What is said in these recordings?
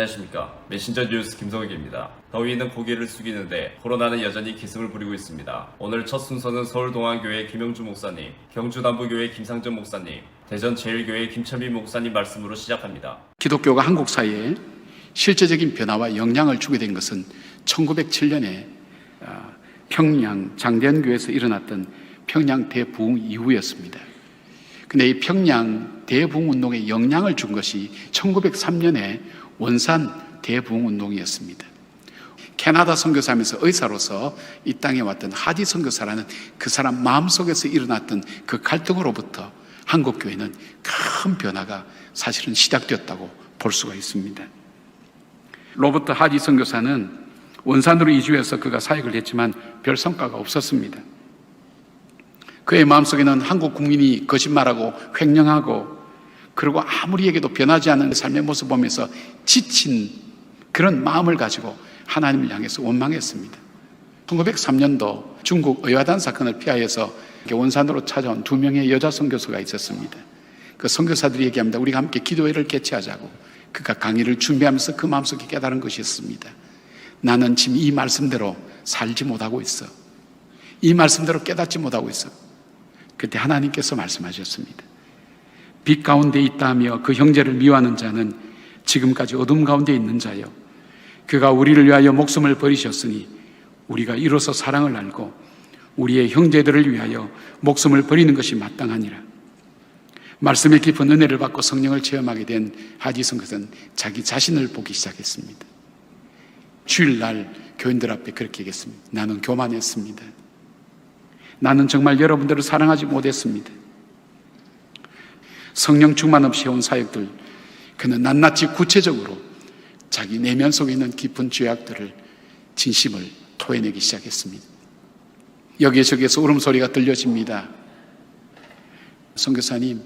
안녕하십니까. 메신저 뉴스 김성욱입니다. 더위는 고개를 숙이는데 코로나는 여전히 기승을 부리고 있습니다. 오늘 첫 순서는 서울동안교회 김영주 목사님, 경주남부교회 김상전 목사님, 대전제일교회 김철민 목사님 말씀으로 시작합니다. 기독교가 한국 사회에 실제적인 변화와 영향을 주게 된 것은 1907년에 평양 장대현교회에서 일어났던 평양 대부흥 이후였습니다. 근데 이 평양 대부흥 운동에 영향을 준 것이 1903년에 원산 대부흥 운동이었습니다. 캐나다 선교사하면서 의사로서 이 땅에 왔던 하디 선교사라는 그 사람 마음속에서 일어났던 그 갈등으로부터 한국 교회는 큰 변화가 사실은 시작되었다고 볼 수가 있습니다. 로버트 하디 선교사는 원산으로 이주해서 그가 사역을 했지만 별 성과가 없었습니다. 그의 마음속에는 한국 국민이 거짓말하고 횡령하고 그리고 아무리 얘기해도 변하지 않는 삶의 모습을 보면서 지친 그런 마음을 가지고 하나님을 향해서 원망했습니다. 1903년도 중국 의화단 사건을 피하여서 원산으로 찾아온 2명의 여자 선교사가 있었습니다. 그 선교사들이 얘기합니다. 우리가 함께 기도회를 개최하자고. 그가 강의를 준비하면서 그 마음속에 깨달은 것이 있습니다. 나는 지금 이 말씀대로 살지 못하고 있어. 이 말씀대로 깨닫지 못하고 있어. 그때 하나님께서 말씀하셨습니다. 빛 가운데 있다며 그 형제를 미워하는 자는 지금까지 어둠 가운데 있는 자요. 그가 우리를 위하여 목숨을 버리셨으니 우리가 이로써 사랑을 알고 우리의 형제들을 위하여 목숨을 버리는 것이 마땅하니라. 말씀의 깊은 은혜를 받고 성령을 체험하게 된 하디 선교사는 자기 자신을 보기 시작했습니다. 주일날 교인들 앞에 그렇게 얘기했습니다. 나는 교만했습니다. 나는 정말 여러분들을 사랑하지 못했습니다. 성령 충만 없이 해온 사역들, 그는 낱낱이 구체적으로 자기 내면 속에 있는 깊은 죄악들을 진심을 토해내기 시작했습니다. 여기저기에서 울음소리가 들려집니다. 선교사님,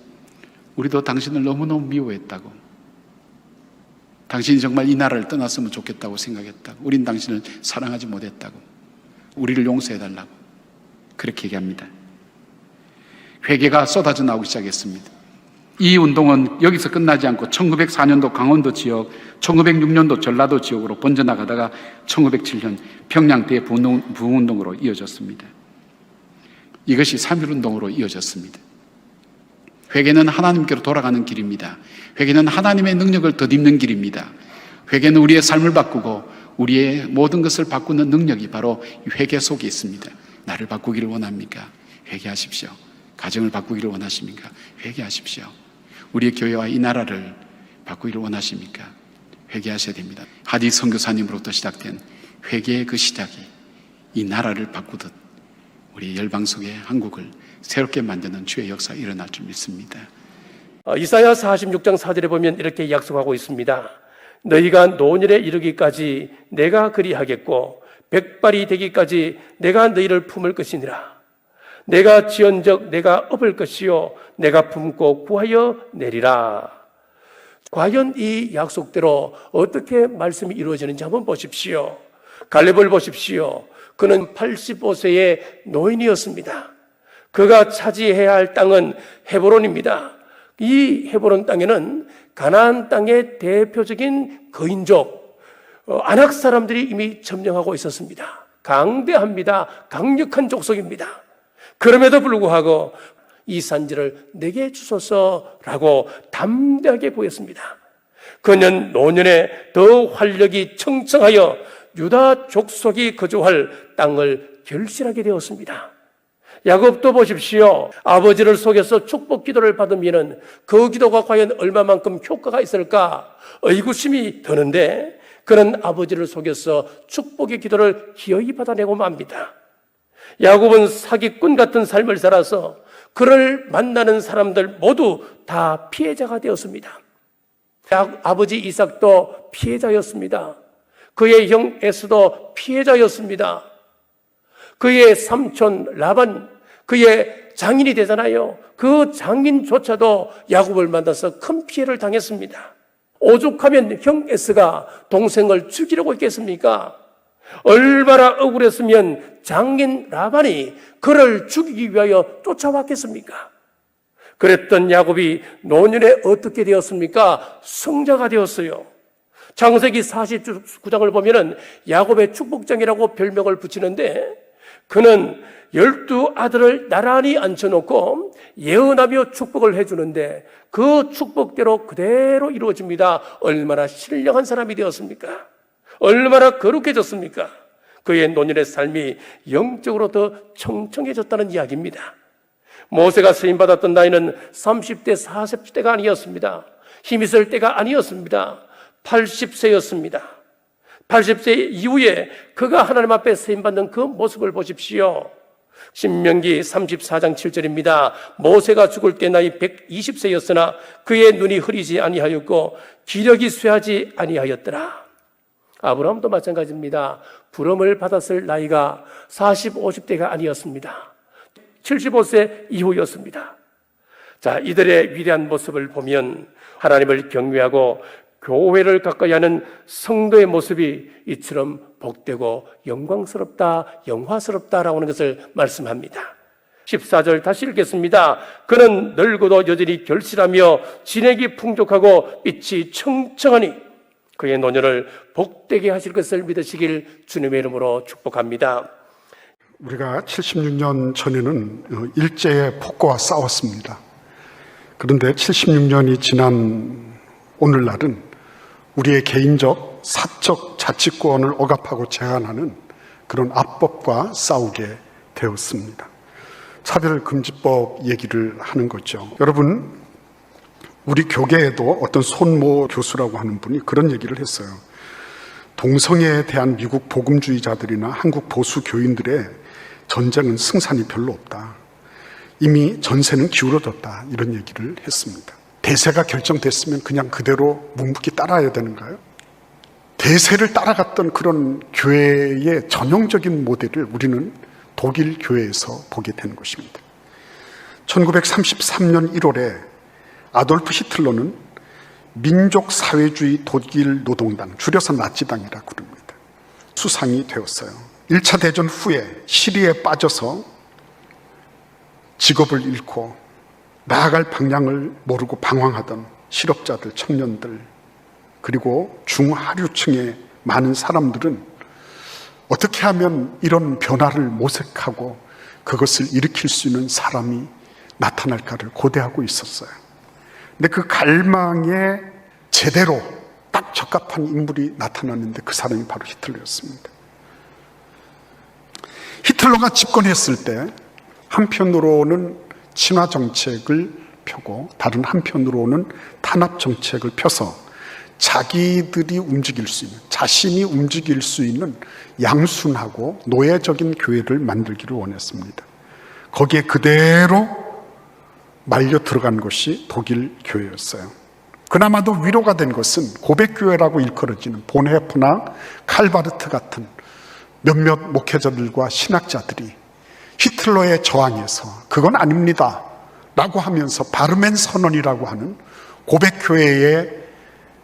우리도 당신을 너무너무 미워했다고. 당신이 정말 이 나라를 떠났으면 좋겠다고 생각했다고. 우린 당신을 사랑하지 못했다고. 우리를 용서해달라고. 그렇게 얘기합니다. 회개가 쏟아져 나오기 시작했습니다. 이 운동은 여기서 끝나지 않고 1904년도 강원도 지역, 1906년도 전라도 지역으로 번져나가다가 1907년 평양 대부흥운동으로 이어졌습니다. 이것이 3.1운동으로 이어졌습니다. 회개는 하나님께로 돌아가는 길입니다. 회개는 하나님의 능력을 덧입는 길입니다. 회개는 우리의 삶을 바꾸고 우리의 모든 것을 바꾸는 능력이 바로 회개 속에 있습니다. 나를 바꾸기를 원합니까? 회개하십시오. 가정을 바꾸기를 원하십니까? 회개하십시오. 우리의 교회와 이 나라를 바꾸기를 원하십니까? 회개하셔야 됩니다. 하디 선교사님으로부터 시작된 회개의 그 시작이 이 나라를 바꾸듯 우리 열방 속의 한국을 새롭게 만드는 주의 역사가 일어날 줄 믿습니다. 이사야 46장 4절에 보면 이렇게 약속하고 있습니다. 너희가 노년에 이르기까지 내가 그리하겠고 백발이 되기까지 내가 너희를 품을 것이니라. 내가 지은적 내가 업을 것이요 내가 품고 구하여 내리라. 과연 이 약속대로 어떻게 말씀이 이루어지는지 한번 보십시오. 갈렙을 보십시오. 그는 85세의 노인이었습니다. 그가 차지해야 할 땅은 헤브론입니다. 이 헤브론 땅에는 가나안 땅의 대표적인 거인족 아낙 사람들이 이미 점령하고 있었습니다. 강대합니다. 강력한 족속입니다. 그럼에도 불구하고 이 산지를 내게 주소서라고 담대하게 보였습니다. 그는 노년에 더 활력이 청청하여 유다 족속이 거주할 땅을 결실하게 되었습니다. 야곱도 보십시오. 아버지를 속여서 축복 기도를 받으면 그 기도가 과연 얼마만큼 효과가 있을까 의구심이 드는데 그는 아버지를 속여서 축복의 기도를 기어이 받아내고 맙니다. 야곱은 사기꾼 같은 삶을 살아서 그를 만나는 사람들 모두 다 피해자가 되었습니다. 아버지 이삭도 피해자였습니다. 그의 형 에스도 피해자였습니다. 그의 삼촌 라반, 그의 장인이 되잖아요. 그 장인조차도 야곱을 만나서 큰 피해를 당했습니다. 오죽하면 형 에스가 동생을 죽이려고 했겠습니까? 얼마나 억울했으면 장인 라반이 그를 죽이기 위하여 쫓아왔겠습니까? 그랬던 야곱이 노년에 어떻게 되었습니까? 성자가 되었어요. 창세기 49장을 보면은 야곱의 축복장이라고 별명을 붙이는데, 그는 12아들을 나란히 앉혀놓고 예언하며 축복을 해주는데 그 축복대로 그대로 이루어집니다. 얼마나 신령한 사람이 되었습니까? 얼마나 거룩해졌습니까? 그의 노년의 삶이 영적으로 더 청청해졌다는 이야기입니다. 모세가 쓰임받았던 나이는 30대, 40대가 아니었습니다. 힘이 쓸 때가 아니었습니다. 80세였습니다. 80세 이후에 그가 하나님 앞에 쓰임받는 그 모습을 보십시오. 신명기 34장 7절입니다. 모세가 죽을 때 나이 120세였으나 그의 눈이 흐리지 아니하였고 기력이 쇠하지 아니하였더라. 아브라함도 마찬가지입니다. 부름을 받았을 나이가 40, 50대가 아니었습니다. 75세 이후였습니다. 자, 이들의 위대한 모습을 보면 하나님을 경외하고 교회를 가까이 하는 성도의 모습이 이처럼 복되고 영광스럽다, 영화스럽다라고 하는 것을 말씀합니다. 14절 다시 읽겠습니다. 그는 늙어도 여전히 결실하며 진액이 풍족하고 빛이 청청하니 그의 노년을 복되게 하실 것을 믿으시길 주님의 이름으로 축복합니다. 우리가 76년 전에는 일제의 폭거와 싸웠습니다. 그런데 76년이 지난 오늘날은 우리의 개인적, 사적 자치권을 억압하고 제한하는 그런 압법과 싸우게 되었습니다. 차별금지법 얘기를 하는 거죠. 여러분, 우리 교계에도 어떤 손모 교수라고 하는 분이 그런 얘기를 했어요. 동성애에 대한 미국 복음주의자들이나 한국 보수 교인들의 전쟁은 승산이 별로 없다. 이미 전세는 기울어졌다. 이런 얘기를 했습니다. 대세가 결정됐으면 그냥 그대로 묵묵히 따라야 되는가요? 대세를 따라갔던 그런 교회의 전형적인 모델을 우리는 독일 교회에서 보게 되는 것입니다. 1933년 1월에 아돌프 히틀러는 민족사회주의 독일 노동당, 줄여서 나치당이라고 부릅니다. 수상이 되었어요. 1차 대전 후에 시리에 빠져서 직업을 잃고 나아갈 방향을 모르고 방황하던 실업자들, 청년들, 그리고 중하류층의 많은 사람들은 어떻게 하면 이런 변화를 모색하고 그것을 일으킬 수 있는 사람이 나타날까를 고대하고 있었어요. 근데 그 갈망에 제대로 딱 적합한 인물이 나타났는데 그 사람이 바로 히틀러였습니다. 히틀러가 집권했을 때 한편으로는 친화 정책을 펴고 다른 한편으로는 탄압 정책을 펴서 자기들이 움직일 수 있는, 자신이 움직일 수 있는 양순하고 노예적인 교회를 만들기를 원했습니다. 거기에 그대로 말려 들어간 것이 독일 교회였어요. 그나마도 위로가 된 것은 고백교회라고 일컬어지는 본헤프나 칼바르트 같은 몇몇 목회자들과 신학자들이 히틀러에 저항해서 그건 아닙니다 라고 하면서 바르멘 선언이라고 하는 고백교회의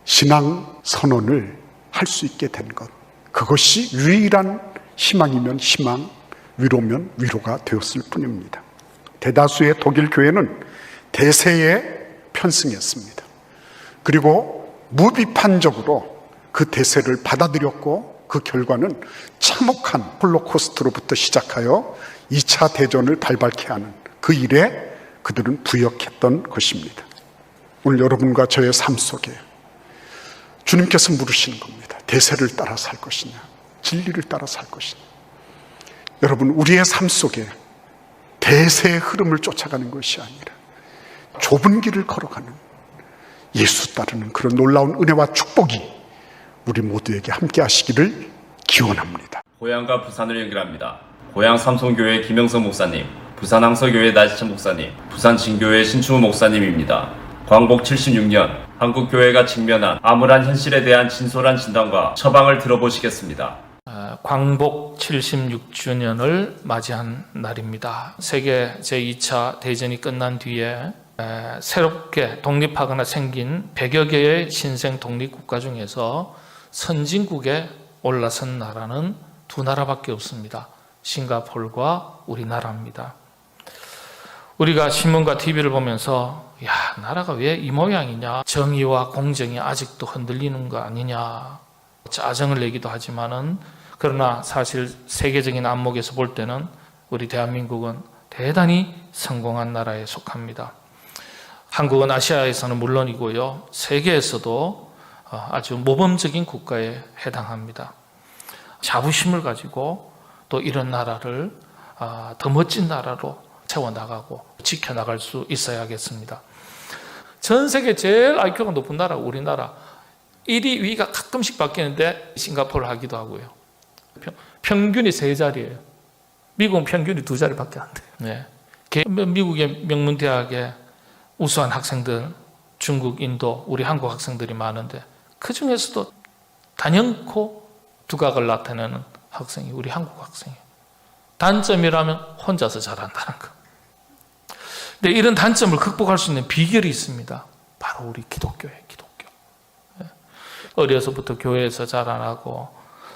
신앙 선언을 할 수 있게 된 것, 그것이 유일한 희망이면 희망, 위로면 위로가 되었을 뿐입니다. 대다수의 독일 교회는 대세에 편승했습니다. 그리고 무비판적으로 그 대세를 받아들였고 그 결과는 참혹한 홀로코스트로부터 시작하여 2차 대전을 발발케 하는 그 일에 그들은 부역했던 것입니다. 오늘 여러분과 저의 삶 속에 주님께서 물으시는 겁니다. 대세를 따라 살 것이냐, 진리를 따라 살 것이냐. 여러분, 우리의 삶 속에 대세의 흐름을 쫓아가는 것이 아니라 좁은 길을 걸어가는 예수 따르는 그런 놀라운 은혜와 축복이 우리 모두에게 함께 하시기를 기원합니다. 고향과 부산을 연결합니다. 고향 삼성교회 김영석 목사님, 부산 항서교회 나지찬 목사님, 부산 진교회 신충우 목사님입니다. 광복 76년 한국교회가 직면한 암울한 현실에 대한 진솔한 진단과 처방을 들어보시겠습니다. 광복 76주년을 맞이한 날입니다. 세계 제2차 대전이 끝난 뒤에 새롭게 독립하거나 생긴 100여 개의 신생 독립국가 중에서 선진국에 올라선 나라는 두 나라밖에 없습니다. 싱가포르와 우리나라입니다. 우리가 신문과 TV를 보면서 야, 나라가 왜 이 모양이냐? 정의와 공정이 아직도 흔들리는 거 아니냐? 짜증을 내기도 하지만은, 그러나 사실 세계적인 안목에서 볼 때는 우리 대한민국은 대단히 성공한 나라에 속합니다. 한국은 아시아에서는 물론이고요, 세계에서도 아주 모범적인 국가에 해당합니다. 자부심을 가지고 또 이런 나라를 더 멋진 나라로 채워나가고 지켜나갈 수 있어야겠습니다. 전 세계 제일 IQ가 높은 나라 우리나라. 1위, 2위가 가끔씩 바뀌는데 싱가포르 하기도 하고요. 평균이 3자리예요. 미국은 평균이 2자리밖에 안 돼요. 네. 미국의 명문대학에 우수한 학생들, 중국, 인도, 우리 한국 학생들이 많은데 그 중에서도 단연코 두각을 나타내는 학생이 우리 한국 학생이에요. 단점이라면 혼자서 잘한다는 거. 근데 이런 단점을 극복할 수 있는 비결이 있습니다. 바로 우리 기독교예요, 기독교. 어려서부터 교회에서 자라나고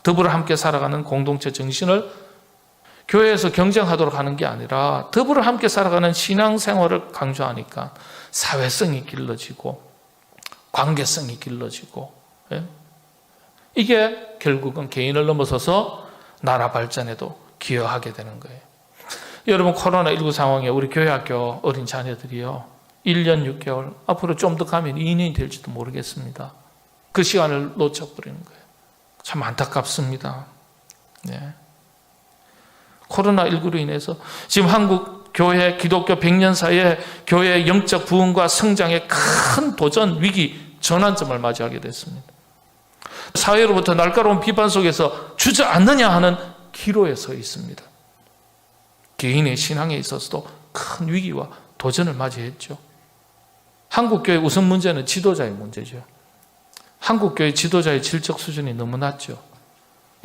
더불어 함께 살아가는 공동체 정신을 교회에서 경쟁하도록 하는 게 아니라 더불어 함께 살아가는 신앙생활을 강조하니까 사회성이 길러지고 관계성이 길러지고, 이게 결국은 개인을 넘어서서 나라 발전에도 기여하게 되는 거예요. 여러분, 코로나19 상황에 우리 교회학교 어린 자녀들이요, 1년 6개월, 앞으로 좀 더 가면 2년이 될지도 모르겠습니다. 그 시간을 놓쳐버리는 거예요. 참 안타깝습니다. 네. 코로나19로 인해서 지금 한국 교회 기독교 100년 사이에 교회의 영적 부흥과 성장의 큰 도전, 위기, 전환점을 맞이하게 됐습니다. 사회로부터 날카로운 비판 속에서 주저앉느냐 하는 기로에 서 있습니다. 개인의 신앙에 있어서도 큰 위기와 도전을 맞이했죠. 한국교회 우선 문제는 지도자의 문제죠. 한국교회 지도자의 질적 수준이 너무 낮죠.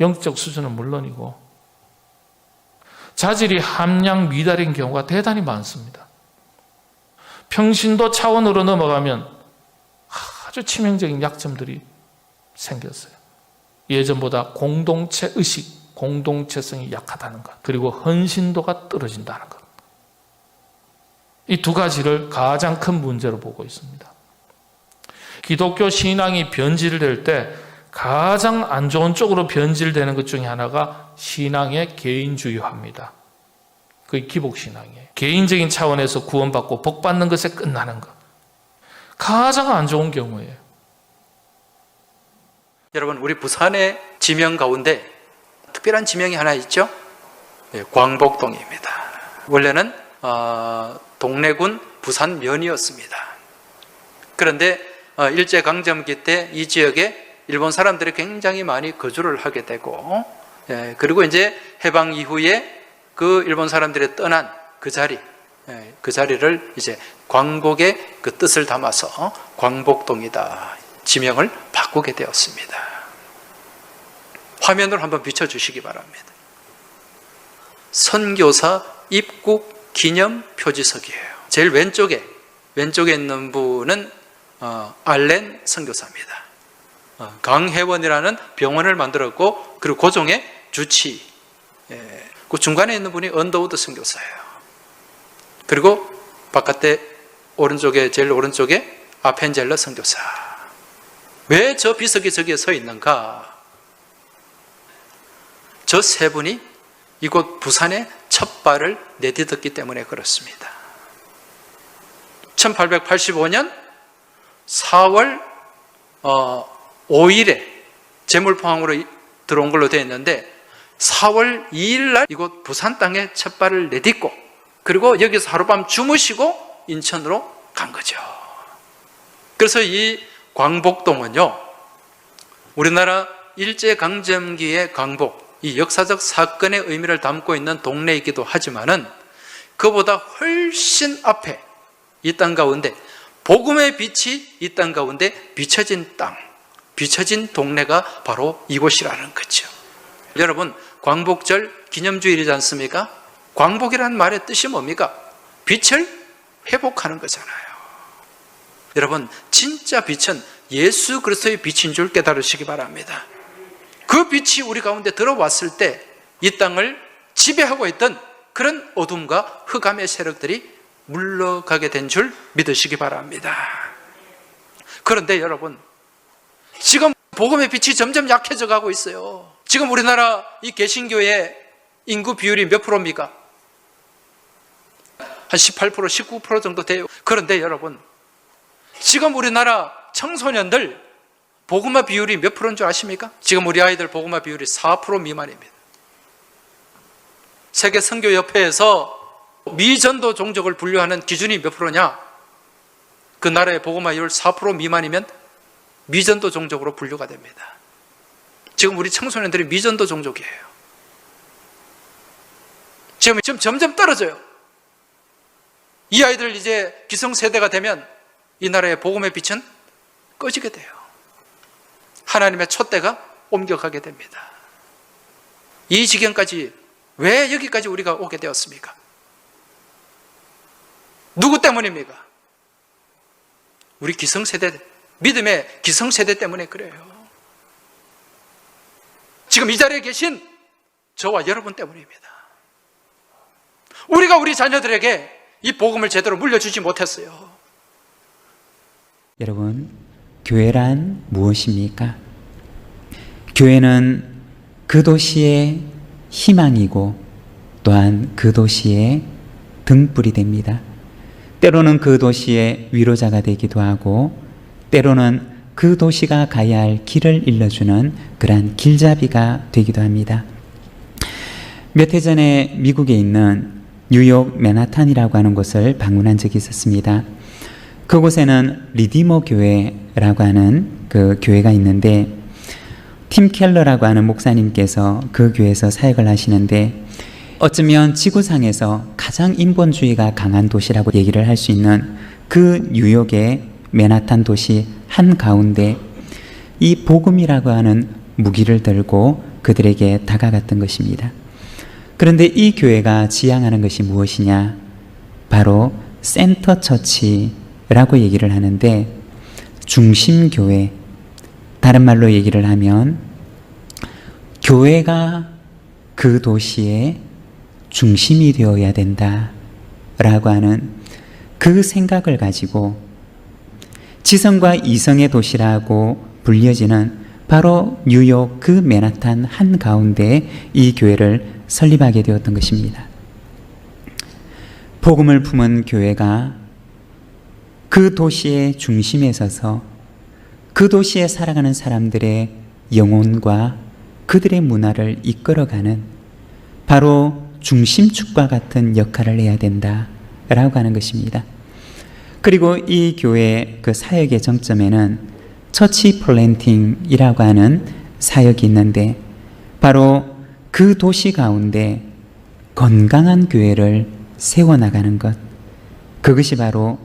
영적 수준은 물론이고 자질이 함량 미달인 경우가 대단히 많습니다. 평신도 차원으로 넘어가면 아주 치명적인 약점들이 생겼어요. 예전보다 공동체 의식, 공동체성이 약하다는 것, 그리고 헌신도가 떨어진다는 것. 이 두 가지를 가장 큰 문제로 보고 있습니다. 기독교 신앙이 변질될 때 가장 안 좋은 쪽으로 변질되는 것 중에 하나가 신앙의 개인주의화입니다. 그게 기복신앙이에요. 개인적인 차원에서 구원받고 복받는 것에 끝나는 것. 가장 안 좋은 경우예요. 여러분, 우리 부산의 지명 가운데 특별한 지명이 하나 있죠? 네, 광복동입니다. 원래는 동래군 부산면이었습니다. 그런데 일제강점기 때 이 지역에 일본 사람들이 굉장히 많이 거주를 하게 되고, 그리고 이제 해방 이후에 그 일본 사람들이 떠난 그 자리를 이제 광복의 그 뜻을 담아서 광복동이다 지명을 바꾸게 되었습니다. 화면으로 한번 비춰주시기 바랍니다. 선교사 입국 기념 표지석이에요. 제일 왼쪽에 있는 분은 알렌 선교사입니다. 강혜원이라는 병원을 만들었고, 그리고 고종의 주치. 그 중간에 있는 분이 언더우드 선교사예요. 그리고 바깥에 제일 오른쪽에 아펜젤러 선교사. 왜 저 비석이 저기에 서 있는가? 저 세 분이 이곳 부산에 첫 발을 내딛었기 때문에 그렇습니다. 1885년 4월 5일에 제물포항으로 들어온 걸로 되어 있는데 4월 2일 날 이곳 부산 땅에 첫 발을 내딛고, 그리고 여기서 하룻밤 주무시고 인천으로 간 거죠. 그래서 이 광복동은요, 우리나라 일제강점기의 광복, 이 역사적 사건의 의미를 담고 있는 동네이기도 하지만은 그보다 훨씬 앞에 이 땅 가운데 복음의 빛이 이 땅 가운데 비춰진 땅, 비춰진 동네가 바로 이곳이라는 거죠. 여러분, 광복절 기념주일이지 않습니까? 광복이라는 말의 뜻이 뭡니까? 빛을 회복하는 거잖아요. 여러분, 진짜 빛은 예수 그리스도의 빛인 줄 깨달으시기 바랍니다. 그 빛이 우리 가운데 들어왔을 때 이 땅을 지배하고 있던 그런 어둠과 흑암의 세력들이 물러가게 된 줄 믿으시기 바랍니다. 그런데 여러분, 지금 복음의 빛이 점점 약해져 가고 있어요. 지금 우리나라 이 개신교의 인구 비율이 몇 프로입니까? 한 18%, 19% 정도 돼요. 그런데 여러분, 지금 우리나라 청소년들 복음화 비율이 몇 프로인 줄 아십니까? 지금 우리 아이들 복음화 비율이 4% 미만입니다. 세계 선교협회에서 미전도 종족을 분류하는 기준이 몇 프로냐? 그 나라의 복음화율 4% 미만이면 미전도 종족으로 분류가 됩니다. 지금 우리 청소년들이 미전도 종족이에요. 지금 점점 떨어져요. 이 아이들 이제 기성세대가 되면 이 나라의 복음의 빛은 꺼지게 돼요. 하나님의 촛대가 옮겨가게 됩니다. 이 지경까지, 왜 여기까지 우리가 오게 되었습니까? 누구 때문입니까? 우리 기성세대, 믿음의 기성세대 때문에 그래요. 지금 이 자리에 계신 저와 여러분 때문입니다. 우리가 우리 자녀들에게 이 복음을 제대로 물려주지 못했어요. 여러분, 교회란 무엇입니까? 교회는 그 도시의 희망이고 또한 그 도시의 등불이 됩니다. 때로는 그 도시의 위로자가 되기도 하고 때로는 그 도시가 가야 할 길을 일러주는 그러한 길잡이가 되기도 합니다. 몇 해 전에 미국에 있는 뉴욕 맨하탄이라고 하는 곳을 방문한 적이 있었습니다. 그곳에는 리디머 교회라고 하는 그 교회가 있는데 팀 켈러라고 하는 목사님께서 그 교회에서 사역을 하시는데 어쩌면 지구상에서 가장 인본주의가 강한 도시라고 얘기를 할 수 있는 그 뉴욕의 맨하탄 도시 한가운데 이 복음이라고 하는 무기를 들고 그들에게 다가갔던 것입니다. 그런데 이 교회가 지향하는 것이 무엇이냐? 바로 센터 처치라고 얘기를 하는데 중심교회, 다른 말로 얘기를 하면 교회가 그 도시의 중심이 되어야 된다라고 하는 그 생각을 가지고 지성과 이성의 도시라고 불려지는 바로 뉴욕 그 맨하탄 한가운데 이 교회를 설립하게 되었던 것입니다. 복음을 품은 교회가 그 도시의 중심에 서서 그 도시에 살아가는 사람들의 영혼과 그들의 문화를 이끌어가는 바로 중심축과 같은 역할을 해야 된다라고 하는 것입니다. 그리고 이 교회의 그 사역의 정점에는 처치 플랜팅이라고 하는 사역이 있는데 바로 그 도시 가운데 건강한 교회를 세워나가는 것, 그것이 바로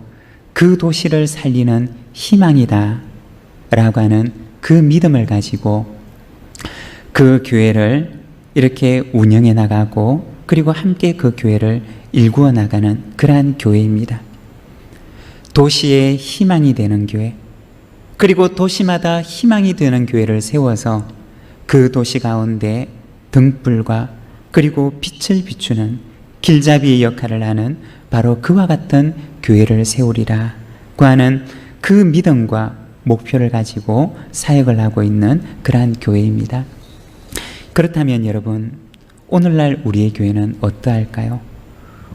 그 도시를 살리는 희망이다 라고 하는 그 믿음을 가지고 그 교회를 이렇게 운영해 나가고 그리고 함께 그 교회를 일구어 나가는 그러한 교회입니다. 도시의 희망이 되는 교회, 그리고 도시마다 희망이 되는 교회를 세워서 그 도시 가운데 등불과 그리고 빛을 비추는 길잡이의 역할을 하는 바로 그와 같은 교회를 세우리라고 하는 그 믿음과 목표를 가지고 사역을 하고 있는 그러한 교회입니다. 그렇다면 여러분, 오늘날 우리의 교회는 어떠할까요?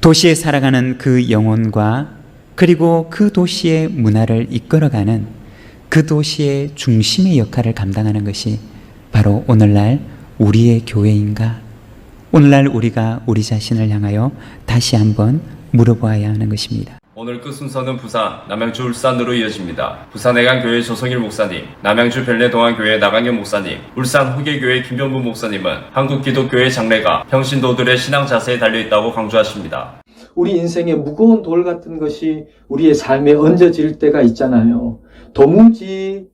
도시에 살아가는 그 영혼과 그리고 그 도시의 문화를 이끌어가는 그 도시의 중심의 역할을 감당하는 것이 바로 오늘날 우리의 교회인가? 오늘날 우리가 우리 자신을 향하여 다시 한번 물어보아야 하는 것입니다. 오늘 끝 순서는 부산, 남양주, 울산으로 이어집니다. 부산해관교회 조성일 목사님, 남양주 별내동안교회 나강현 목사님, 울산 후계교회 김병부 목사님은 한국기독교회 장래가 평신도들의 신앙 자세에 달려있다고 강조하십니다. 우리 인생에 무거운 돌 같은 것이 우리의 삶에 얹어질 때가 있잖아요. 도무지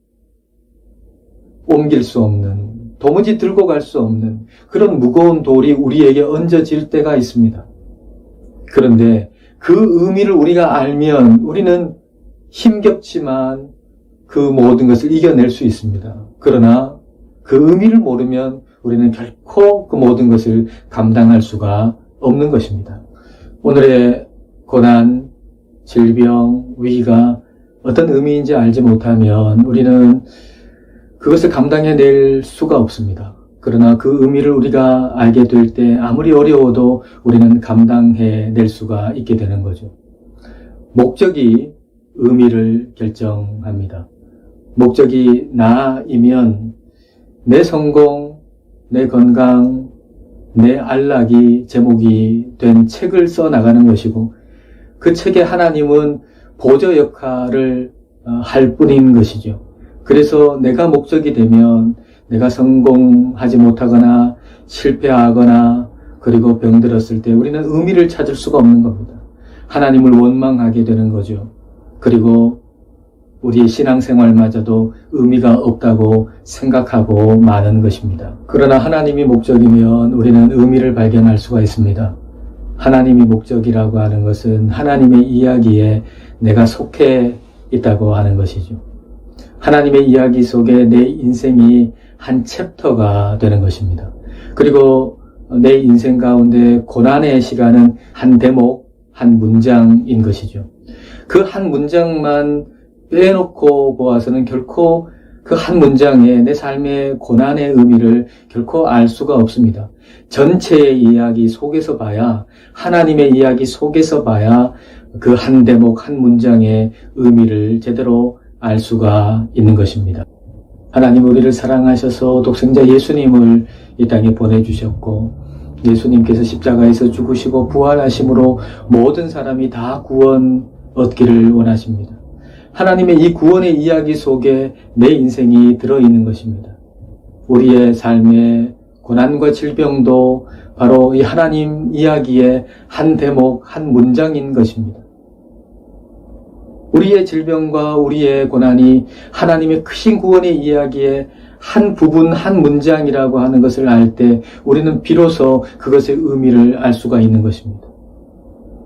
옮길 수 없는, 도무지 들고 갈 수 없는 그런 무거운 돌이 우리에게 얹어질 때가 있습니다. 그런데 그 의미를 우리가 알면 우리는 힘겹지만 그 모든 것을 이겨낼 수 있습니다. 그러나 그 의미를 모르면 우리는 결코 그 모든 것을 감당할 수가 없는 것입니다. 오늘의 고난, 질병, 위기가 어떤 의미인지 알지 못하면 우리는 그것을 감당해낼 수가 없습니다. 그러나 그 의미를 우리가 알게 될 때 아무리 어려워도 우리는 감당해낼 수가 있게 되는 거죠. 목적이 의미를 결정합니다. 목적이 나이면 내 성공, 내 건강, 내 안락이 제목이 된 책을 써 나가는 것이고 그 책에 하나님은 보조 역할을 할 뿐인 것이죠. 그래서 내가 목적이 되면 내가 성공하지 못하거나 실패하거나 그리고 병들었을 때 우리는 의미를 찾을 수가 없는 겁니다. 하나님을 원망하게 되는 거죠. 그리고 우리의 신앙생활마저도 의미가 없다고 생각하고 마는 것입니다. 그러나 하나님이 목적이면 우리는 의미를 발견할 수가 있습니다. 하나님이 목적이라고 하는 것은 하나님의 이야기에 내가 속해 있다고 하는 것이죠. 하나님의 이야기 속에 내 인생이 한 챕터가 되는 것입니다. 그리고 내 인생 가운데 고난의 시간은 한 대목, 한 문장인 것이죠. 그 한 문장만 빼놓고 보아서는 결코 그 한 문장에 내 삶의 고난의 의미를 결코 알 수가 없습니다. 전체의 이야기 속에서 봐야, 하나님의 이야기 속에서 봐야 그 한 대목, 한 문장의 의미를 제대로 알 수가 있는 것입니다. 하나님 우리를 사랑하셔서 독생자 예수님을 이 땅에 보내주셨고 예수님께서 십자가에서 죽으시고 부활하심으로 모든 사람이 다 구원 얻기를 원하십니다. 하나님의 이 구원의 이야기 속에 내 인생이 들어있는 것입니다. 우리의 삶의 고난과 질병도 바로 이 하나님 이야기의 한 대목, 한 문장인 것입니다. 우리의 질병과 우리의 고난이 하나님의 크신 구원의 이야기의 한 부분, 한 문장이라고 하는 것을 알 때 우리는 비로소 그것의 의미를 알 수가 있는 것입니다.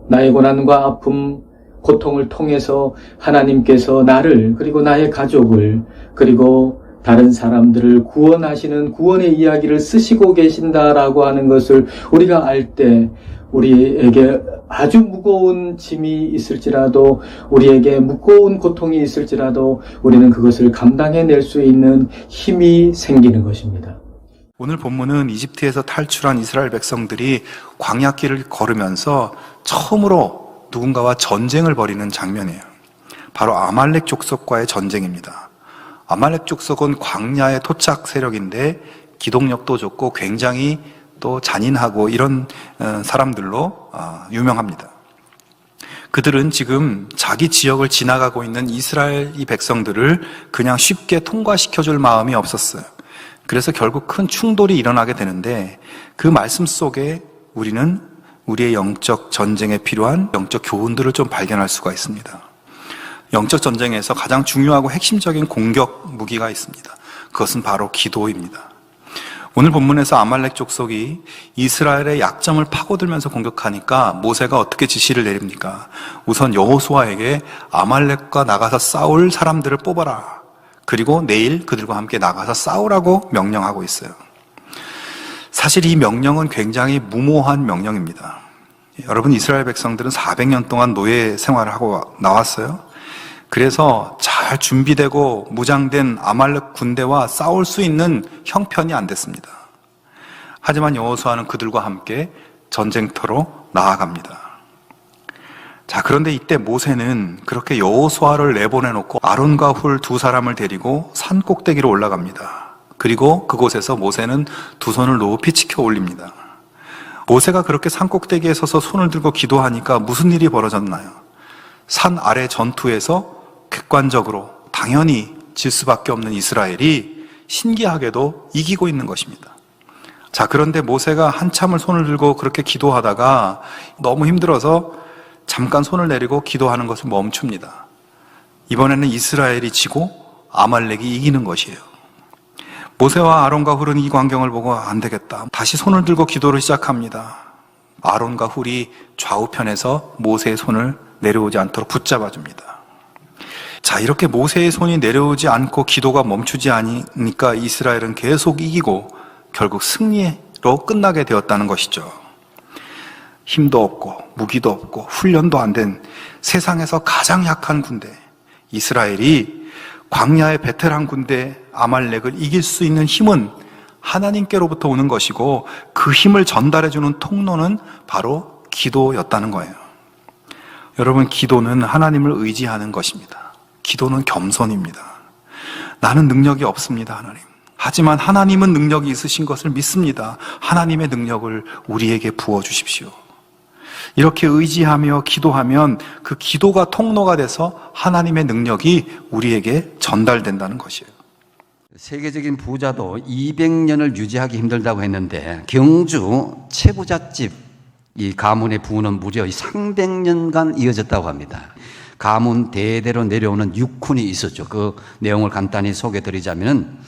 나의 고난과 아픔, 고통을 통해서 하나님께서 나를 그리고 나의 가족을 그리고 다른 사람들을 구원하시는 구원의 이야기를 쓰시고 계신다라고 하는 것을 우리가 알 때 우리에게 아주 무거운 짐이 있을지라도 우리에게 무거운 고통이 있을지라도 우리는 그것을 감당해낼 수 있는 힘이 생기는 것입니다. 오늘 본문은 이집트에서 탈출한 이스라엘 백성들이 광야길을 걸으면서 처음으로 누군가와 전쟁을 벌이는 장면이에요. 바로 아말렉 족속과의 전쟁입니다. 아말렉 족속은 광야의 토착 세력인데 기동력도 좋고 굉장히 또 잔인하고 이런 사람들로 유명합니다. 그들은 지금 자기 지역을 지나가고 있는 이스라엘 이 백성들을 그냥 쉽게 통과시켜줄 마음이 없었어요. 그래서 결국 큰 충돌이 일어나게 되는데 그 말씀 속에 우리는 우리의 영적 전쟁에 필요한 영적 교훈들을 좀 발견할 수가 있습니다. 영적 전쟁에서 가장 중요하고 핵심적인 공격 무기가 있습니다. 그것은 바로 기도입니다. 오늘 본문에서 아말렉 족속이 이스라엘의 약점을 파고들면서 공격하니까 모세가 어떻게 지시를 내립니까? 우선 여호수아에게 아말렉과 나가서 싸울 사람들을 뽑아라. 그리고 내일 그들과 함께 나가서 싸우라고 명령하고 있어요. 사실 이 명령은 굉장히 무모한 명령입니다. 여러분, 이스라엘 백성들은 400년 동안 노예 생활을 하고 나왔어요. 그래서 잘 준비되고 무장된 아말렉 군대와 싸울 수 있는 형편이 안 됐습니다. 하지만 여호수아는 그들과 함께 전쟁터로 나아갑니다. 자, 그런데 이때 모세는 그렇게 여호수아를 내보내놓고 아론과 훌 두 사람을 데리고 산 꼭대기로 올라갑니다. 그리고 그곳에서 모세는 두 손을 높이 치켜 올립니다. 모세가 그렇게 산 꼭대기에 서서 손을 들고 기도하니까 무슨 일이 벌어졌나요? 산 아래 전투에서 객관적으로 당연히 질 수밖에 없는 이스라엘이 신기하게도 이기고 있는 것입니다. 자, 그런데 모세가 한참을 손을 들고 그렇게 기도하다가 너무 힘들어서 잠깐 손을 내리고 기도하는 것을 멈춥니다. 이번에는 이스라엘이 지고 아말렉이 이기는 것이에요. 모세와 아론과 훌은 이 광경을 보고 안 되겠다. 다시 손을 들고 기도를 시작합니다. 아론과 훌이 좌우편에서 모세의 손을 내려오지 않도록 붙잡아 줍니다. 자, 이렇게 모세의 손이 내려오지 않고 기도가 멈추지 않으니까 이스라엘은 계속 이기고 결국 승리로 끝나게 되었다는 것이죠. 힘도 없고 무기도 없고 훈련도 안 된 세상에서 가장 약한 군대 이스라엘이 광야의 베테랑 군대 아말렉을 이길 수 있는 힘은 하나님께로부터 오는 것이고 그 힘을 전달해주는 통로는 바로 기도였다는 거예요. 여러분, 기도는 하나님을 의지하는 것입니다. 기도는 겸손입니다. 나는 능력이 없습니다, 하나님. 하지만 하나님은 능력이 있으신 것을 믿습니다. 하나님의 능력을 우리에게 부어주십시오. 이렇게 의지하며 기도하면 그 기도가 통로가 돼서 하나님의 능력이 우리에게 전달된다는 것이에요. 세계적인 부자도 200년을 유지하기 힘들다고 했는데 경주 최부잣집 이 가문의 부는 무려 300년간 이어졌다고 합니다. 가문 대대로 내려오는 육훈이 있었죠. 그 내용을 간단히 소개드리자면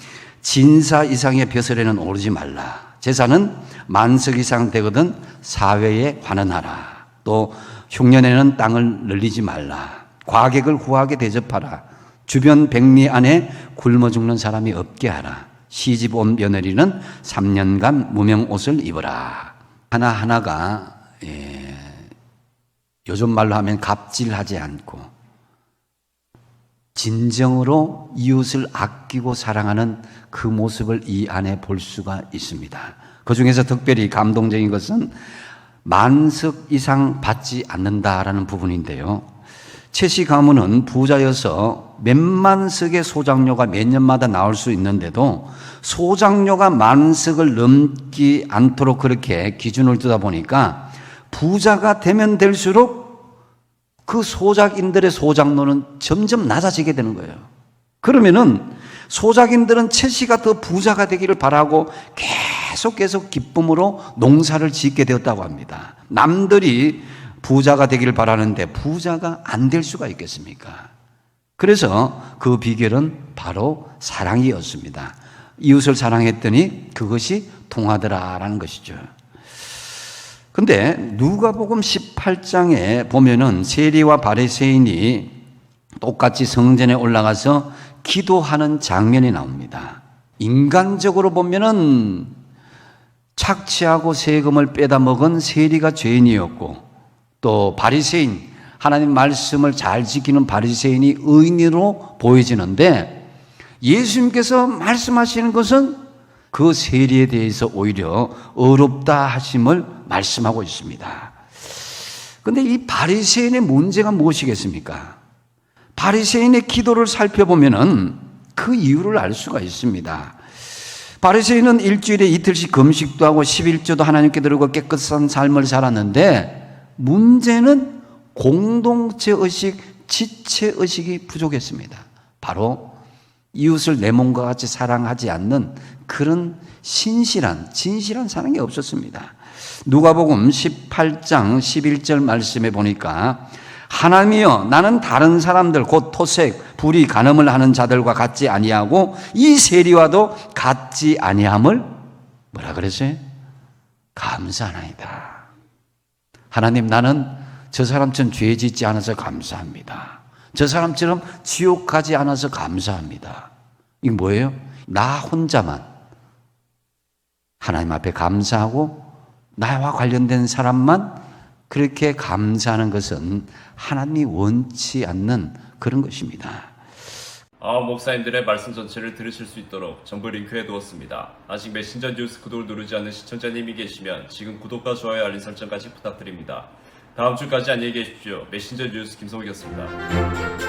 진사 이상의 벼슬에는 오르지 말라. 재산은 만석 이상 되거든 사회에 환원하라. 또 흉년에는 땅을 늘리지 말라. 과객을 후하게 대접하라. 주변 백리 안에 굶어 죽는 사람이 없게 하라. 시집 온 며느리는 3년간 무명 옷을 입어라. 하나하나가 요즘 말로 하면 갑질하지 않고 진정으로 이웃을 아끼고 사랑하는 그 모습을 이 안에 볼 수가 있습니다. 그 중에서 특별히 감동적인 것은 만석 이상 받지 않는다라는 부분인데요. 최씨 가문은 부자여서 몇만 석의 소장료가 몇 년마다 나올 수 있는데도 소장료가 만석을 넘지 않도록 그렇게 기준을 두다 보니까 부자가 되면 될수록 그 소작인들의 소장료는 점점 낮아지게 되는 거예요. 그러면은 소작인들은 최씨가 더 부자가 되기를 바라고 계속 기쁨으로 농사를 짓게 되었다고 합니다. 남들이 부자가 되기를 바라는데 부자가 안 될 수가 있겠습니까? 그래서 그 비결은 바로 사랑이었습니다. 이웃을 사랑했더니 그것이 통하더라라는 것이죠. 근데 누가복음 18장에 보면은 세리와 바리새인이 똑같이 성전에 올라가서 기도하는 장면이 나옵니다. 인간적으로 보면은 착취하고 세금을 빼다 먹은 세리가 죄인이었고 또 바리새인, 하나님 말씀을 잘 지키는 바리새인이 의인으로 보여지는데 예수님께서 말씀하시는 것은 그 세리에 대해서 오히려 어렵다 하심을 말씀하고 있습니다. 그런데 이 바리새인의 문제가 무엇이겠습니까? 바리새인의 기도를 살펴보면은 그 이유를 알 수가 있습니다. 바리새인은 일주일에 이틀씩 금식도 하고 11조도 하나님께 드리고 깨끗한 삶을 살았는데 문제는 공동체 의식, 지체 의식이 부족했습니다. 바로 이웃을 내 몸과 같이 사랑하지 않는 그런 진실한 사랑이 없었습니다. 누가복음 18장 11절 말씀에 보니까 하나님이여 나는 다른 사람들 곧 토색, 불의, 간음을 하는 자들과 같지 아니하고 이 세리와도 같지 아니함을 뭐라 그랬어요? 감사하나이다. 하나님 나는 저 사람처럼 죄 짓지 않아서 감사합니다. 저 사람처럼 지옥 가지 않아서 감사합니다. 이게 뭐예요? 나 혼자만 하나님 앞에 감사하고 나와 관련된 사람만 그렇게 감사하는 것은 하나님이 원치 않는 그런 것입니다. 목사님들의 말씀 전체를 들으실 수 있도록 정보 링크해 두었습니다. 아직 메신저 뉴스 구독을 누르지 않은 시청자님이 계시면 지금 구독과 좋아요 알림 설정까지 부탁드립니다. 다음 주까지 안녕히 계십시오. 메신저 뉴스 김성욱이었습니다.